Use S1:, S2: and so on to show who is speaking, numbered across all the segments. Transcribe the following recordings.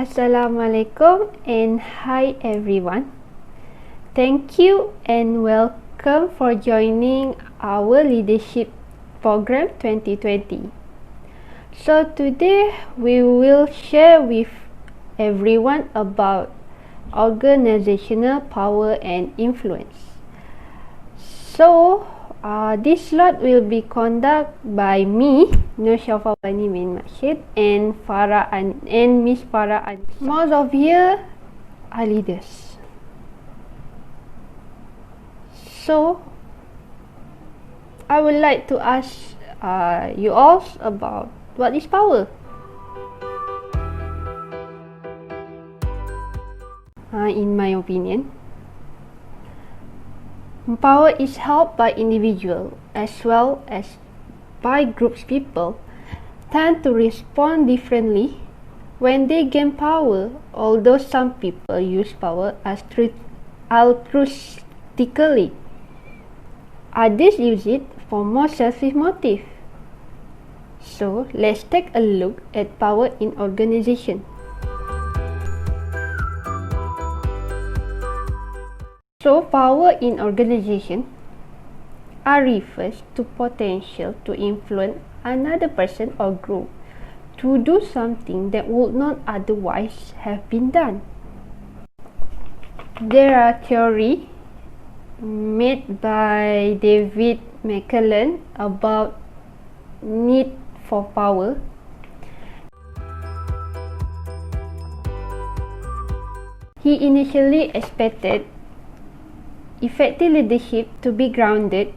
S1: Assalamualaikum and hi everyone. Thank you and welcome for joining our leadership program 2020. So today we will share with everyone about organizational power and influence. So this slot will be conducted by me, Nur Shafawani bin Makshid, and Miss Farah An. Most of you are leaders. So I would like to ask you all about what is power. In my opinion, power is held by individuals as well as by groups. People tend to respond differently when they gain power, although some people use power altruistically. Others use it for more selfish motive. So let's take a look at power in organization. So power in organization refers to potential to influence another person or group to do something that would not otherwise have been done. There are theories made by David McClellan about need for power. He initially expected effective leadership to be grounded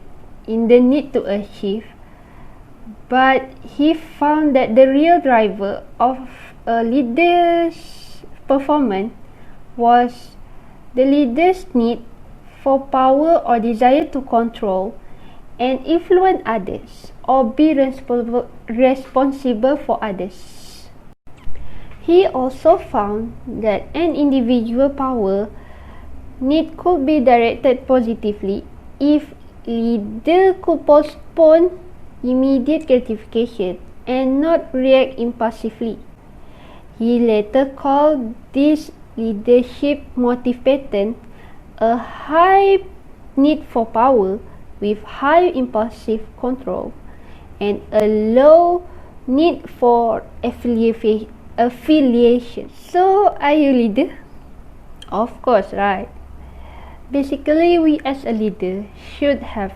S1: in the need to achieve, but he found that the real driver of a leader's performance was the leader's need for power or desire to control and influence others or be responsible for others. He also found that an individual power need could be directed positively if leader could postpone immediate gratification and not react impulsively. He later called this leadership motive pattern a high need for power with high impulsive control and a low need for affiliation. So are you leader? Of course, right? Basically, we as a leader should have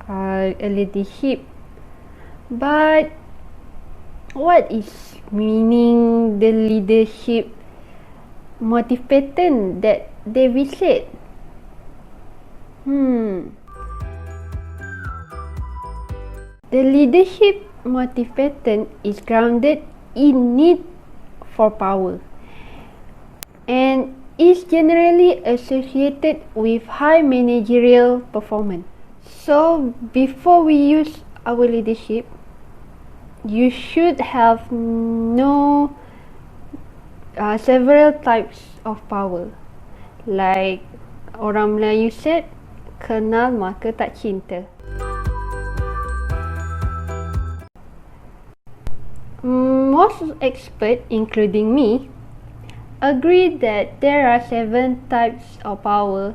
S1: a leadership. But what is meaning the leadership motive pattern that David said? The leadership motive pattern is grounded in need for power and is generally associated with high managerial performance. So before we use our leadership, you should have know several types of power. Like orang Melayu said, kenal maka tak cinta. Most experts, including me, agree that there are 7 types of power.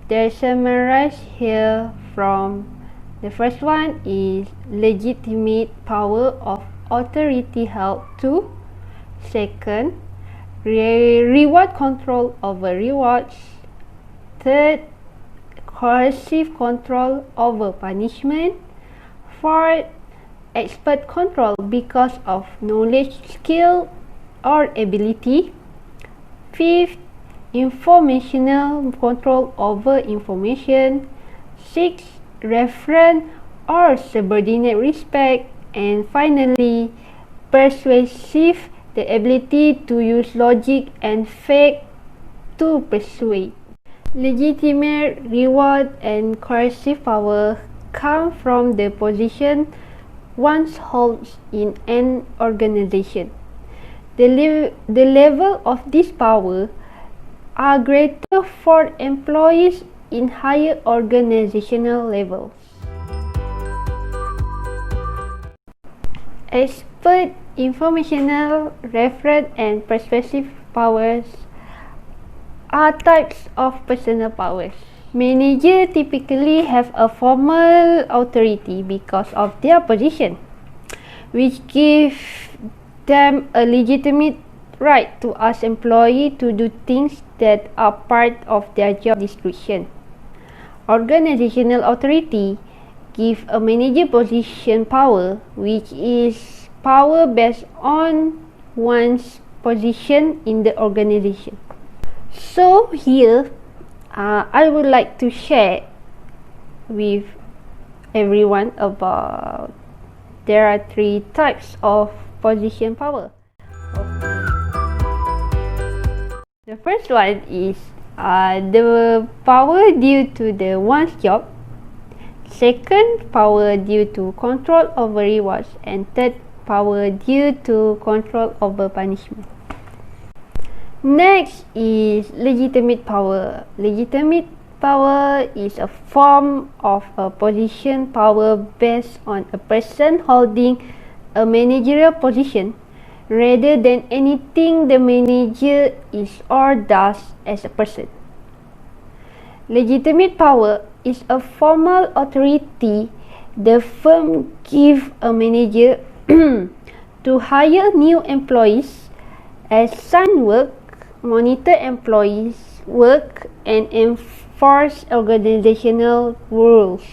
S1: They're summarized here from the first one is legitimate power of authority held to. Second, reward control over rewards. Third, coercive control over punishment. Fourth, expert control because of knowledge, skill, or ability. Fifth, informational control over information. Sixth, referent or subordinate respect. And finally, persuasive, the ability to use logic and fact to persuade. Legitimate, reward, and coercive power come from the position one holds in an organization. The level of this power are greater for employees in higher organizational levels. Expert, informational, referent, and persuasive powers are types of personal powers. Managers typically have a formal authority because of their position, which gives them a legitimate right to ask employees to do things that are part of their job description. Organizational authority gives a manager position power, which is power based on one's position in the organization. So here, I would like to share with everyone about there are 3 types of position power. The first one is the power due to the one's job. Second, power due to control over rewards. And third, power due to control over punishment. Next is legitimate power. Legitimate power is a form of a position power based on a person holding a managerial position rather than anything the manager is or does as a person. Legitimate power is a formal authority the firm gives a manager to hire new employees, assign work, monitor employees' work, and enforce organizational rules.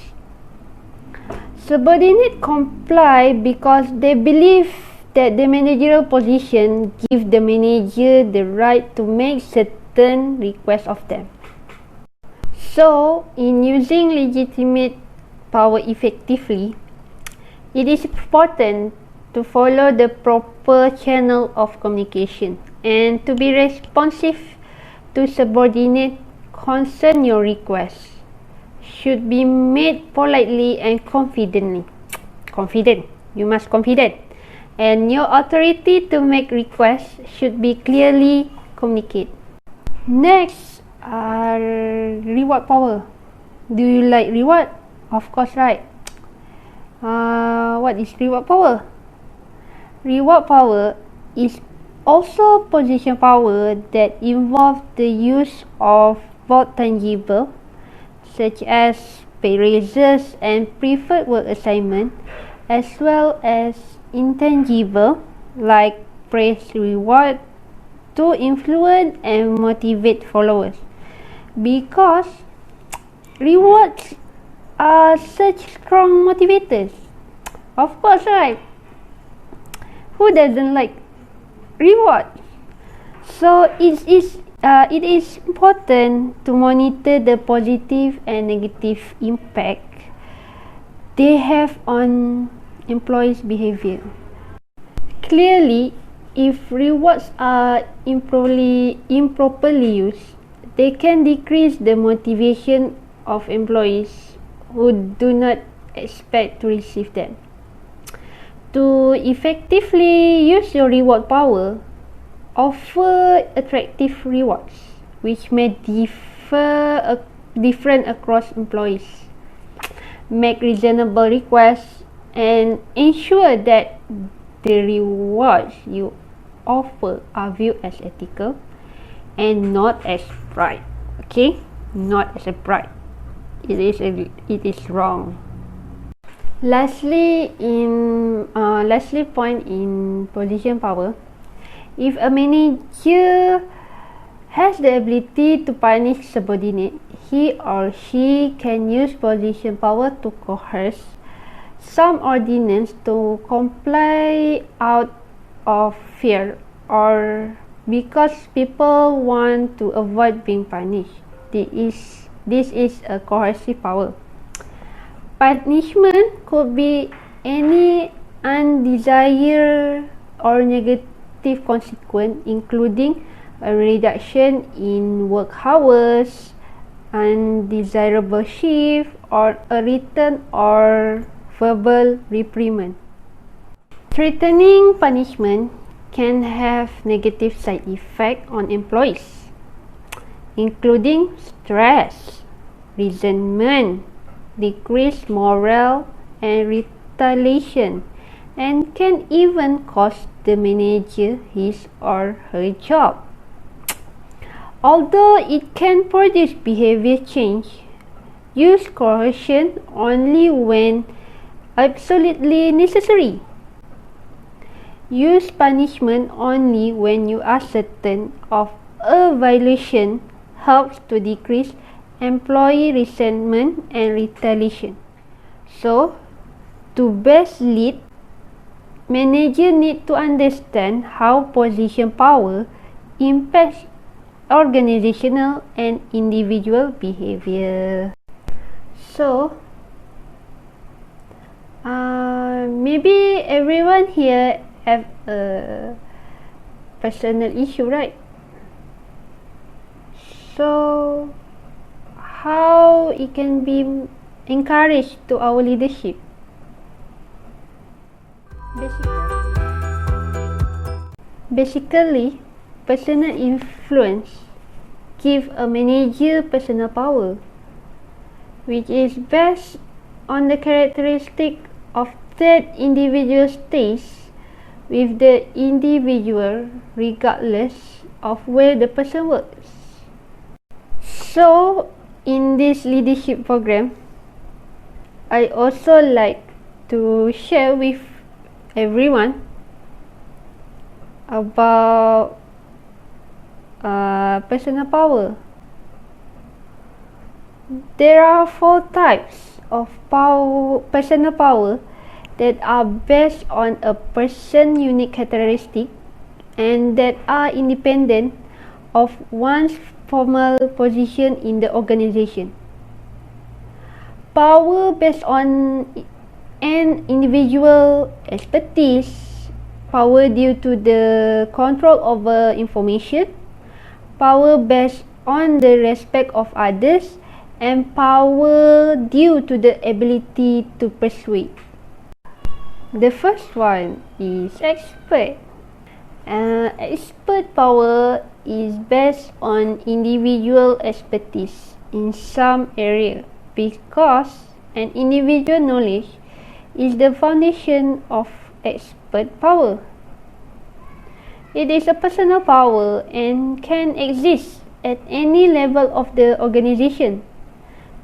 S1: Subordinates comply because they believe that the managerial position gives the manager the right to make certain requests of them. So, in using legitimate power effectively, it is important to follow the proper channel of communication and to be responsive to subordinate concern. Your requests should be made politely and confidently. You must confident. And your authority to make requests should be clearly communicated. Next, reward power. Do you like reward? Of course, right? What is reward power? Reward power is also position power that involves the use of both tangible, such as pay raises and preferred work assignment, as well as intangible, like praise reward, to influence and motivate followers. Because rewards are such strong motivators. Of course, right? Who doesn't like reward? So it is important to monitor the positive and negative impact they have on employees' behavior. Clearly, if rewards are improperly used, they can decrease the motivation of employees who do not expect to receive them. To effectively use your reward power, offer attractive rewards which may different across employees. Make reasonable requests and ensure that the rewards you offer are viewed as ethical and not as bribe. Okay, not as a bribe. It is wrong. Lastly point in position power, if a manager has the ability to punish subordinate, he or she can use position power to coerce some ordinance to comply out of fear or because people want to avoid being punished. This is a coercive power. Punishment could be any undesired or negative consequence, including a reduction in work hours, undesirable shift, or a written or verbal reprimand. Threatening punishment can have negative side effects on employees, including stress, resentment, decreased morale, and retaliation, and can even cost the manager his or her job. Although it can produce behavior change, use coercion only when absolutely necessary. Use punishment only when you are certain of a violation helps to decrease employee resentment and retaliation. So, to best lead, manager need to understand how position power impacts organizational and individual behavior. So, maybe everyone here have a personal issue, right? So, how it can be encouraged to our leadership? Basically, personal influence give a manager personal power, which is based on the characteristic of that individual stays with the individual regardless of where the person works. So, in this leadership program, I also like to share with everyone about personal power. There are 4 types of personal power that are based on a person's unique characteristic and that are independent of one's formal position in the organization. Power based on an individual expertise, power due to the control over information, power based on the respect of others, and power due to the ability to persuade. The first one is expert. Expert power is based on individual expertise in some area because an individual knowledge is the foundation of expert power. It is a personal power and can exist at any level of the organization.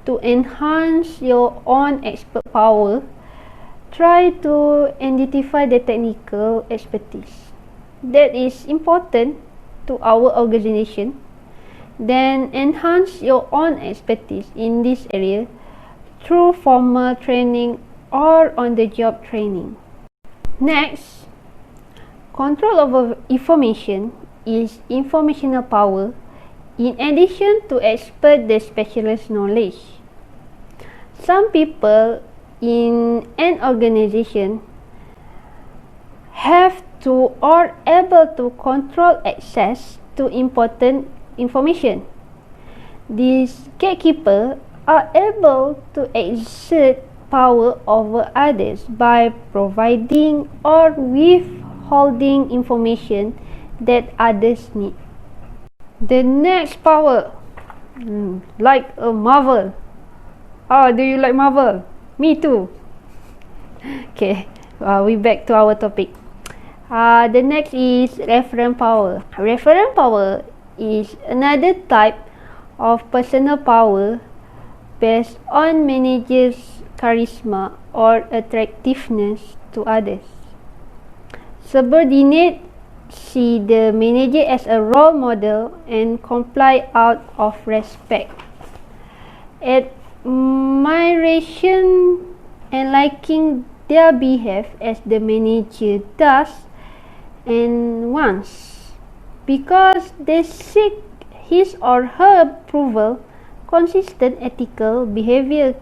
S1: To enhance your own expert power, try to identify the technical expertise that is important to our organization, then enhance your own expertise in this area through formal training or on-the-job training. Next, control over information is informational power in addition to expert the specialist knowledge. Some people in an organization have to or able to control access to important information. These gatekeepers are able to exert power over others by providing or withholding information that others need. The next power, like a Marvel. Oh, do you like Marvel? Me too. Okay, we back to our topic. The next is referent power. Referent power is another type of personal power based on managers' charisma or attractiveness to others. Subordinate see the manager as a role model and comply out of respect. Admiration and liking their behavior as the manager does and wants, because they seek his or her approval. Consistent ethical behavior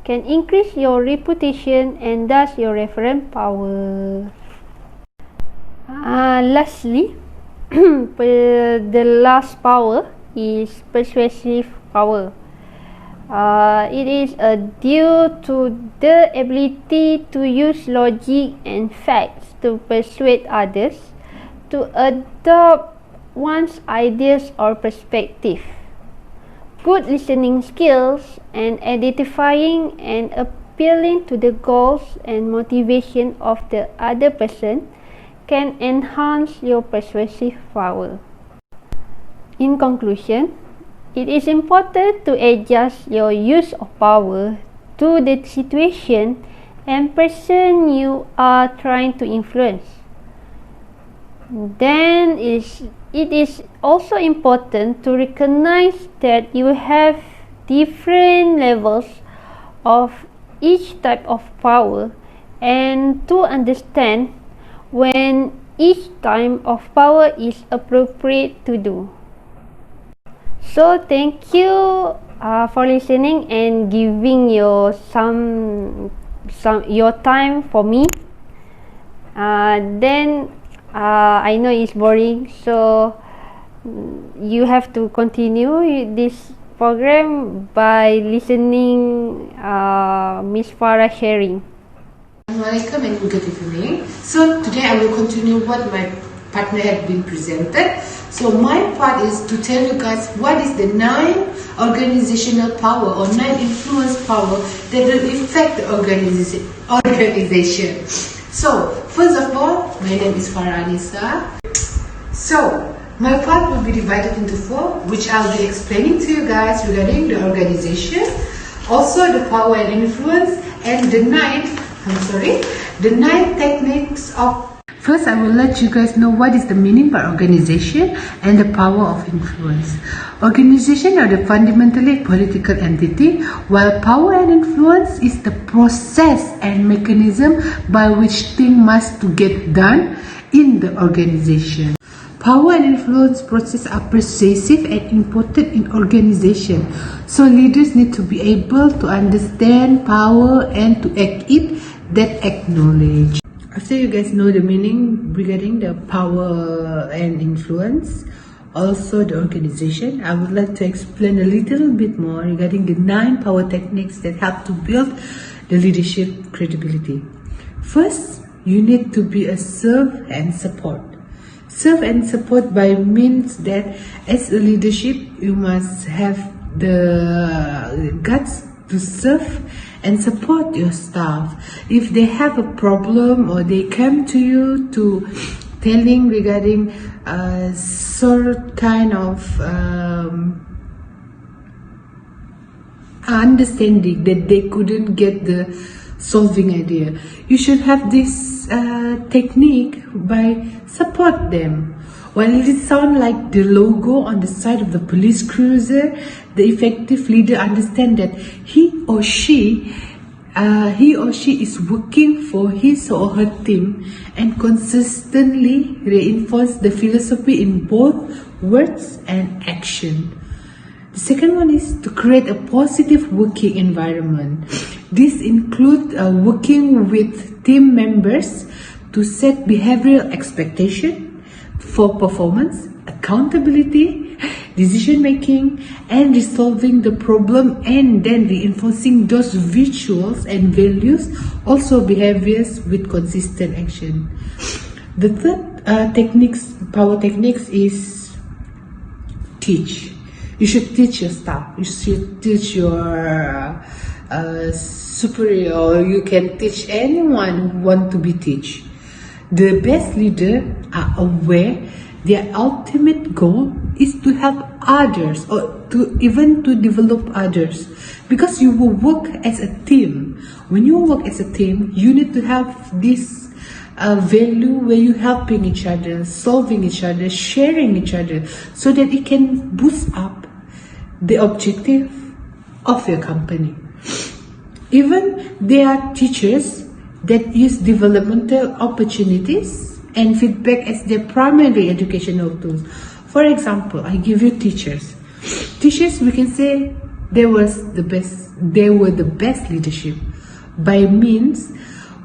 S1: can increase your reputation and thus your referent power. Lastly, the last power is persuasive power. It is due to the ability to use logic and facts to persuade others to adopt one's ideas or perspective. Good listening skills and identifying and appealing to the goals and motivation of the other person can enhance your persuasive power. In conclusion, it is important to adjust your use of power to the situation and person you are trying to influence. Then it is also important to recognize that you have different levels of each type of power and to understand when each type of power is appropriate to do. So thank you for listening and giving your your time for me. Then I know it's boring, so you have to continue this program by listening Miss Farah sharing.
S2: Assalamualaikum and good evening. So today I will continue what my partner had been presented. So my part is to tell you guys what is the 9 organizational power or 9 influence power that will affect the organization. So first of all, my name is Farah Anissa. So my part will be divided into 4, which I'll be explaining to you guys regarding the organization, also the power and influence, and the 9 techniques of. First, I will let you guys know what is the meaning by organization and the power of influence. Organization are the fundamentally political entity, while power and influence is the process and mechanism by which things must to get done in the organization. Power and influence process are pervasive and important in organization. So leaders need to be able to understand power and to act it that acknowledge. After you guys know the meaning regarding the power and influence, also the organization, I would like to explain a little bit more regarding the 9 power techniques that help to build the leadership credibility. First, you need to be a serve and support. Serve and support by means that as a leadership, you must have the guts to serve and support your staff. If they have a problem or they come to you to telling regarding sort kind of understanding that they couldn't get the solving idea, you should have this technique by support them. While it sounds like the logo on the side of the police cruiser, the effective leader understands that he or she is working for his or her team and consistently reinforce the philosophy in both words and action. The second one is to create a positive working environment. This includes working with team members to set behavioral expectations for performance, accountability, decision making, and resolving the problem, and then reinforcing those visuals and values, also behaviors with consistent action. The third power techniques is teach. You should teach your staff. You should teach your superior. You can teach anyone who want to be taught. The best leaders are aware their ultimate goal is to help others or to develop others, because you will work as a team. When you work as a team, you need to have this value where you're helping each other, solving each other, sharing each other, so that it can boost up the objective of your company. Even there are teachers that use developmental opportunities and feedback as their primary educational tools. For example, I give you teachers. Teachers, we can say they were the best leadership by means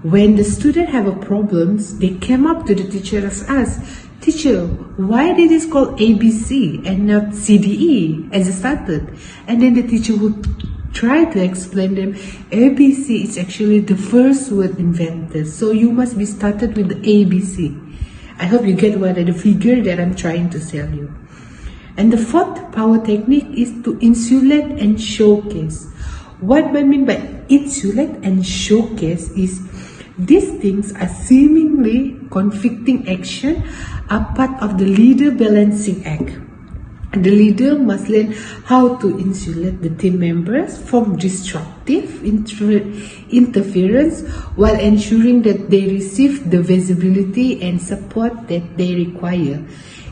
S2: when the student have a problems, they came up to the teacher as us, teacher, why did it call ABC and not CDE as it started? And then the teacher would try to explain them, ABC is actually the first word invented, so you must be started with the ABC. I hope you get the figure that I'm trying to tell you. And the fourth power technique is to insulate and showcase. What I mean by insulate and showcase is these things are seemingly conflicting action are part of the leader balancing act. The leader must learn how to insulate the team members from disruptive interference while ensuring that they receive the visibility and support that they require.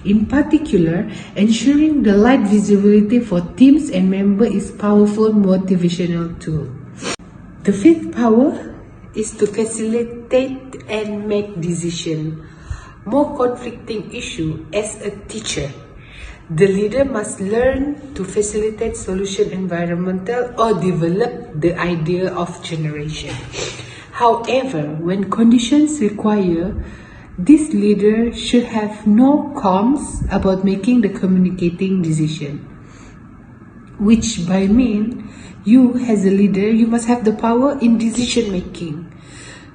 S2: In particular, ensuring the light visibility for teams and members is a powerful motivational tool. The fifth power is to facilitate and make decisions. More conflicting issue as a teacher. The leader must learn to facilitate solution environmental or develop the idea of generation. However, when conditions require, this leader should have no qualms about making the communicating decision. Which by mean, you as a leader, you must have the power in decision making.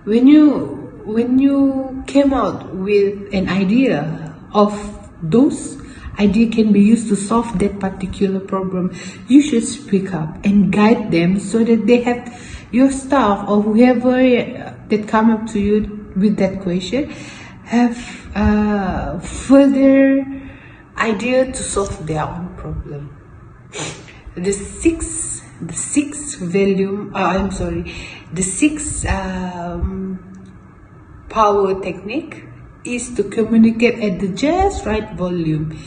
S2: When you came out with an idea of those idea can be used to solve that particular problem, you should speak up and guide them so that they have your staff or whoever that come up to you with that question have further idea to solve their own problem. The sixth power technique is to communicate at the just right volume.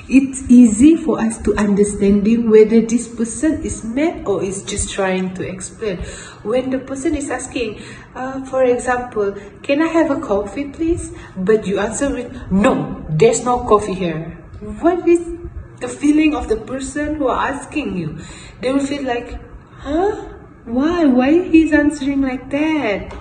S2: It's easy for us to understanding whether this person is mad or is just trying to explain. When the person is asking, for example, can I have a coffee please? But you answer with, no, there's no coffee here. What is the feeling of the person who are asking you? They will feel like, huh? Why he's answering like that?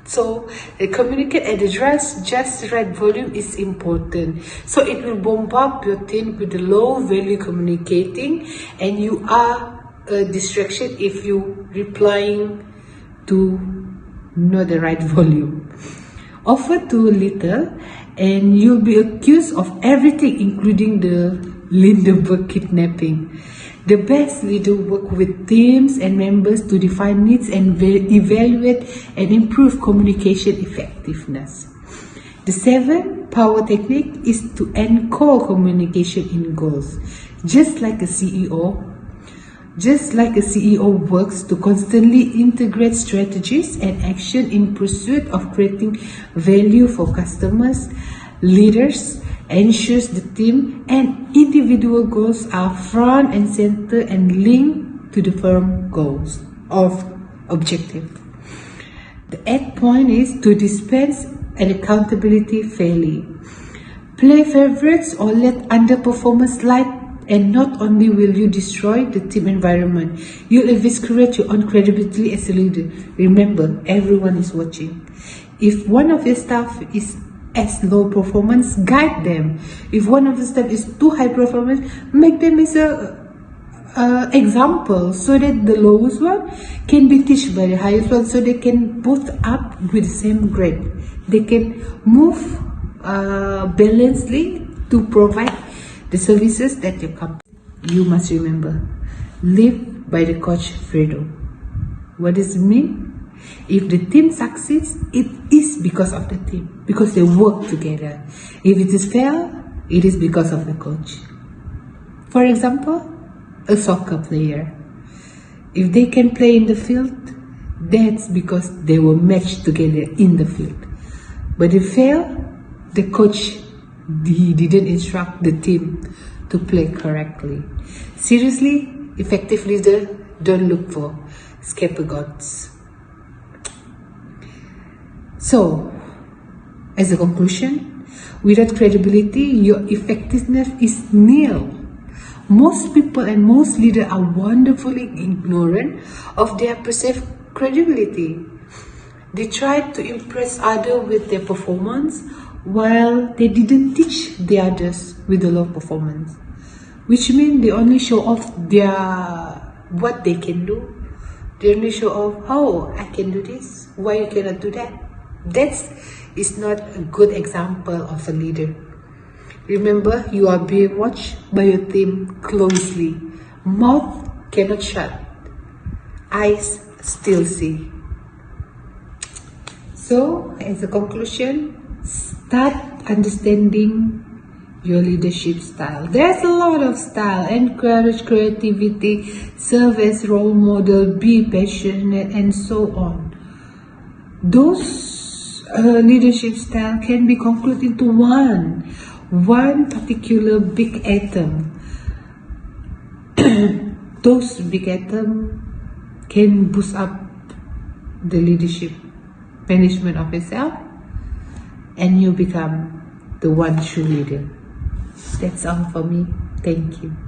S2: So, communicate at the just right volume is important. So, it will bombard your team with the low value communicating, and you are a distraction if you replying to not the right volume. Offer too little, and you'll be accused of everything, including the Lindenberg kidnapping. The best leader work with teams and members to define needs and evaluate and improve communication effectiveness. The seventh power technique is to anchor communication in goals. Just like a CEO works to constantly integrate strategies and action in pursuit of creating value for customers, leaders ensures the team and individual goals are front and center and linked to the firm goals of objective. The eighth point is to dispense an accountability fairly. Play favorites or let underperformers slide, and not only will you destroy the team environment, you'll eviscerate your own credibility as a leader. Remember, everyone is watching. If one of your staff is as low performance, guide them. If one of the staff is too high performance, make them as a example so that the lowest one can be taught by the highest one, so they can both up with the same grade. They can move balancedly to provide the services that your company. You must remember, live by the coach Fredo. What does it mean? If the team succeeds, it is because of the team, because they work together. If it is fail, it is because of the coach. For example, a soccer player. If they can play in the field, that's because they were matched together in the field. But if fail, the coach he didn't instruct the team to play correctly. Seriously, effective leader don't look for scapegoats. So, as a conclusion, without credibility, your effectiveness is nil. Most people and most leaders are wonderfully ignorant of their perceived credibility. They try to impress others with their performance while they didn't teach the others with the low performance. Which means they only show off what they can do. They only show off, oh, I can do this, why you cannot do that. That is not a good example of a leader. Remember, you are being watched by your team closely. Mouth cannot shut. Eyes still see. So, as a conclusion, start understanding your leadership style. There's a lot of style. Encourage creativity, serve as role model, be passionate, and so on. Those leadership style can be concluded into one particular big atom. Those big atoms can boost up the leadership management of yourself, and you become the one true leader. That's all for me. Thank you.